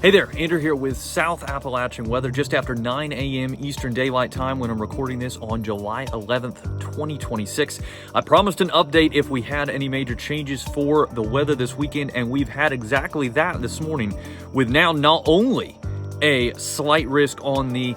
Hey there, Andrew here with South Appalachian weather just after 9 a.m. Eastern Daylight Time when I'm recording this on July 11th, 2026. I promised an update if we had any major changes for the weather this weekend, and we've had exactly that this morning, with now not only a slight risk on the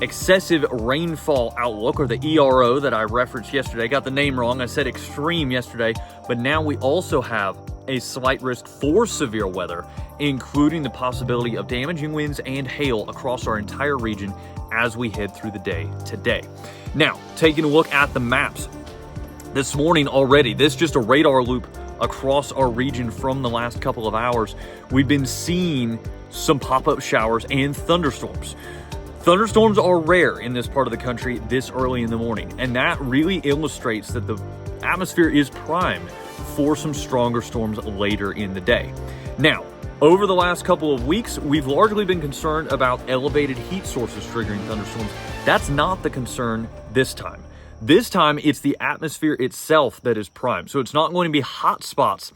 excessive rainfall outlook, or the ERO that I referenced yesterday. I got the name wrong. I said extreme yesterday, but now we also have a slight risk for severe weather, including the possibility of damaging winds and hail across our entire region as we head through the day today. Now, taking a look at the maps this morning already, this is just a radar loop across our region from the last couple of hours. We've been seeing some pop-up showers and thunderstorms. Thunderstorms are rare in this part of the country this early in the morning, and that really illustrates that the atmosphere is primed for some stronger storms later in the day. Now, over the last couple of weeks, we've largely been concerned about elevated heat sources triggering thunderstorms. That's not the concern this time. This time, it's the atmosphere itself that is primed. So it's not going to be hot spots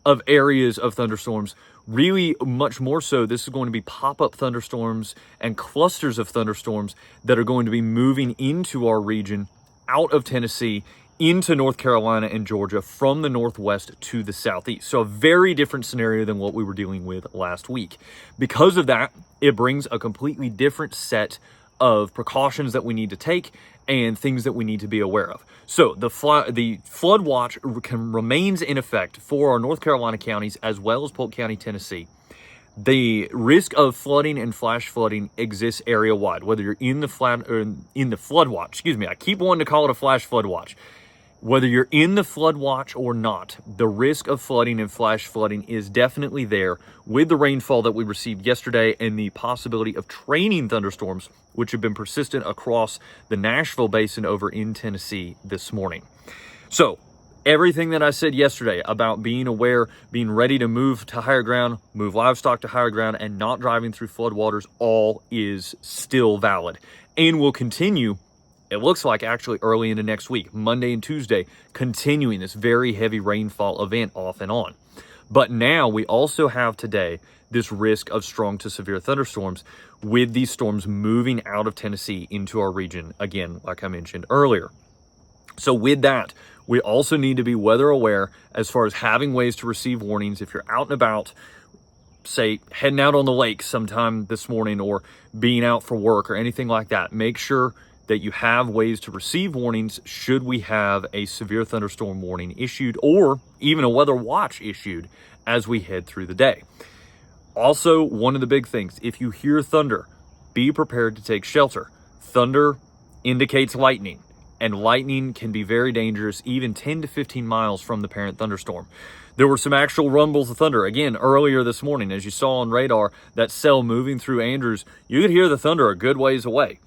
of areas of thunderstorms. Really, much more so, this is going to be pop-up thunderstorms and clusters of thunderstorms that are going to be moving into our region out of Tennessee into North Carolina and Georgia from the northwest to the southeast. So a very different scenario than what we were dealing with last week. Because of that, it brings a completely different set of precautions that we need to take and things that we need to be aware of. So the flood watch remains in effect for our North Carolina counties as well as Polk County, Tennessee. The risk of flooding and flash flooding exists area-wide, whether you're in the flood watch. Excuse me, I keep wanting to call it a flash flood watch. Whether you're in the flood watch or not, the risk of flooding and flash flooding is definitely there with the rainfall that we received yesterday and the possibility of training thunderstorms, which have been persistent across the Nashville Basin over in Tennessee this morning. So everything that I said yesterday about being aware, being ready to move to higher ground, move livestock to higher ground, and not driving through floodwaters, all is still valid and will continue. It looks like actually early into next week, Monday and Tuesday, continuing this very heavy rainfall event off and on. But now we also have today this risk of strong to severe thunderstorms with these storms moving out of Tennessee into our region, again, like I mentioned earlier. So with that, we also need to be weather aware as far as having ways to receive warnings. If you're out and about, say heading out on the lake sometime this morning or being out for work or anything like that, make sure that you have ways to receive warnings should we have a severe thunderstorm warning issued or even a weather watch issued as we head through the day. Also, one of the big things, if you hear thunder, be prepared to take shelter. Thunder indicates lightning, and lightning can be very dangerous, even 10 to 15 miles from the parent thunderstorm. There were some actual rumbles of thunder, again, earlier this morning. As you saw on radar, that cell moving through Andrews, you could hear the thunder a good ways away.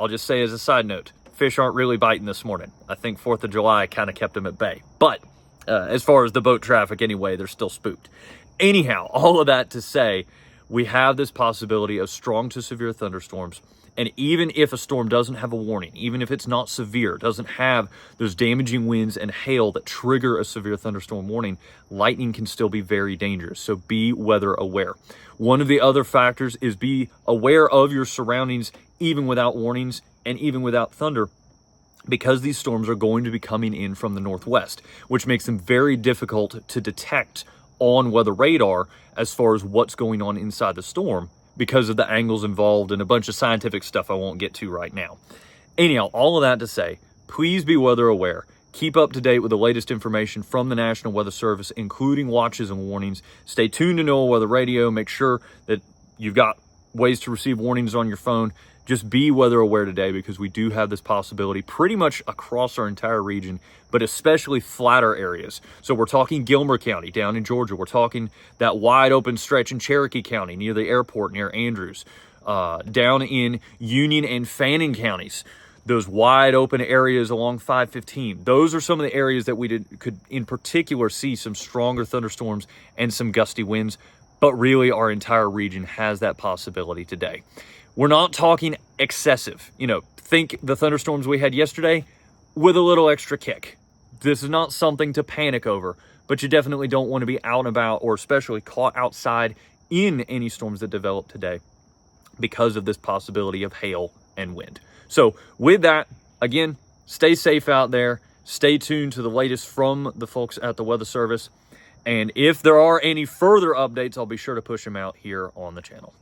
I'll just say as a side note, fish aren't really biting this morning. I think 4th of July kind of kept them at bay. But as far as the boat traffic anyway, they're still spooked. Anyhow, all of that to say, we have this possibility of strong to severe thunderstorms. And even if a storm doesn't have a warning, even if it's not severe, doesn't have those damaging winds and hail that trigger a severe thunderstorm warning, lightning can still be very dangerous. So be weather aware. One of the other factors is be aware of your surroundings, even without warnings and even without thunder, because these storms are going to be coming in from the northwest, which makes them very difficult to detect on weather radar as far as what's going on inside the storm, because of the angles involved and a bunch of scientific stuff I won't get to right now. Anyhow, all of that to say, please be weather aware. Keep up to date with the latest information from the National Weather Service, including watches and warnings. Stay tuned to NOAA Weather Radio. Make sure that you've got ways to receive warnings on your phone. Just be weather aware today, because we do have this possibility pretty much across our entire region, but especially flatter areas. So we're talking Gilmer County down in Georgia. We're talking that wide open stretch in Cherokee County near the airport, near Andrews, down in Union and Fannin counties. Those wide open areas along 515. Those are some of the areas that we could in particular see some stronger thunderstorms and some gusty winds, but really our entire region has that possibility today. We're not talking excessive. Think the thunderstorms we had yesterday with a little extra kick. This is not something to panic over, but you definitely don't want to be out and about, or especially caught outside in any storms that develop today because of this possibility of hail and wind. So with that, again, stay safe out there. Stay tuned to the latest from the folks at the Weather Service. And if there are any further updates, I'll be sure to push them out here on the channel.